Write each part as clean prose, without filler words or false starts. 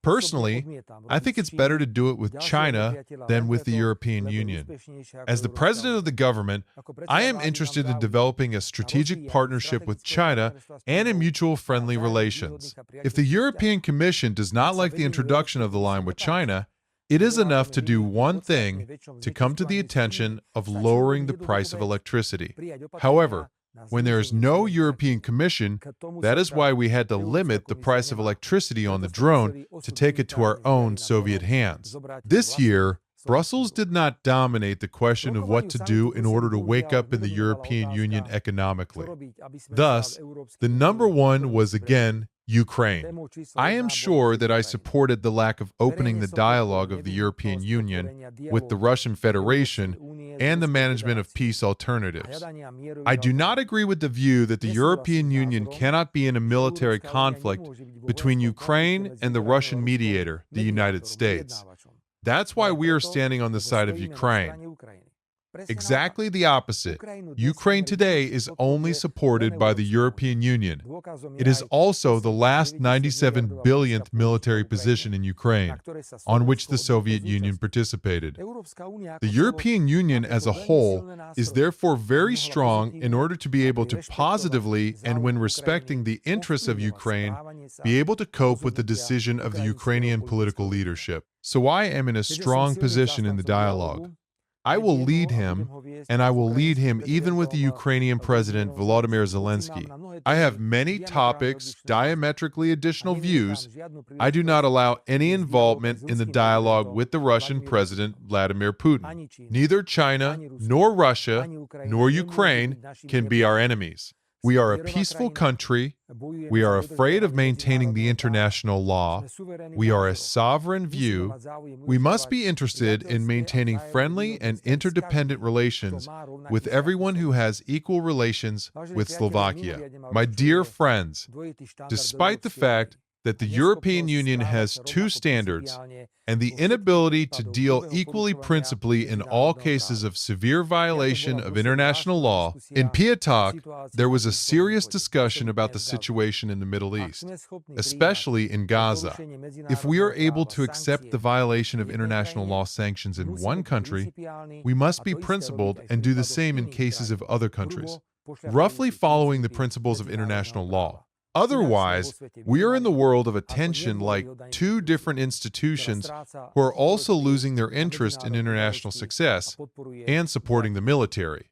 Personally, I think it's better to do it with China than with the European Union. As the president of the government, I am interested in developing a strategic partnership with China and in mutual friendly relations. If the European Commission does not like the introduction of the line with China, it is enough to do one thing to come to the attention of lowering the price of electricity. However, when there is no European Commission, that is why we had to limit the price of electricity on the drone to take it to our own Soviet hands. This year, Brussels did not dominate the question of what to do in order to wake up in the European Union economically. Thus, the number one was again Ukraine. I am sure that I supported the lack of opening the dialogue of the European Union with the Russian Federation and the management of peace alternatives. I do not agree with the view that the European Union cannot be in a military conflict between Ukraine and the Russian mediator, the United States. That's why we are standing on the side of Ukraine. Exactly the opposite. Ukraine today is only supported by the European Union. It is also the last 97 billionth military position in Ukraine, on which the Soviet Union participated. The European Union as a whole is therefore very strong in order to be able to positively, and when respecting the interests of Ukraine, be able to cope with the decision of the Ukrainian political leadership. So I am in a strong position in the dialogue. I will lead him, and I will lead him even with the Ukrainian President Volodymyr Zelensky. I have many topics, diametrically additional views. I do not allow any involvement in the dialogue with the Russian President Vladimir Putin. Neither China, nor Russia, nor Ukraine can be our enemies. We are a peaceful country. We are afraid of maintaining the international law. We are a sovereign view. We must be interested in maintaining friendly and interdependent relations with everyone who has equal relations with Slovakia. My dear friends, despite the fact that the European Union has two standards and the inability to deal equally principally in all cases of severe violation of international law, in Pyatak, there was a serious discussion about the situation in the Middle East, especially in Gaza. If we are able to accept the violation of international law sanctions in one country, we must be principled and do the same in cases of other countries, roughly following the principles of international law. Otherwise, we are in the world of attention like two different institutions who are also losing their interest in international success and supporting the military.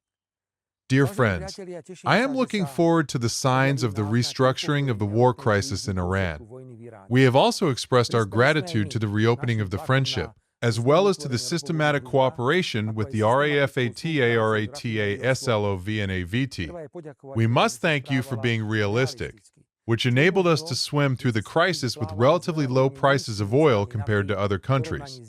Dear friends, I am looking forward to the signs of the restructuring of the war crisis in Iran. We have also expressed our gratitude to the reopening of the friendship, as well as to the systematic cooperation with the RAFATA, RATA, SLOV, and AVT. We must thank you for being realistic, which enabled us to swim through the crisis with relatively low prices of oil compared to other countries.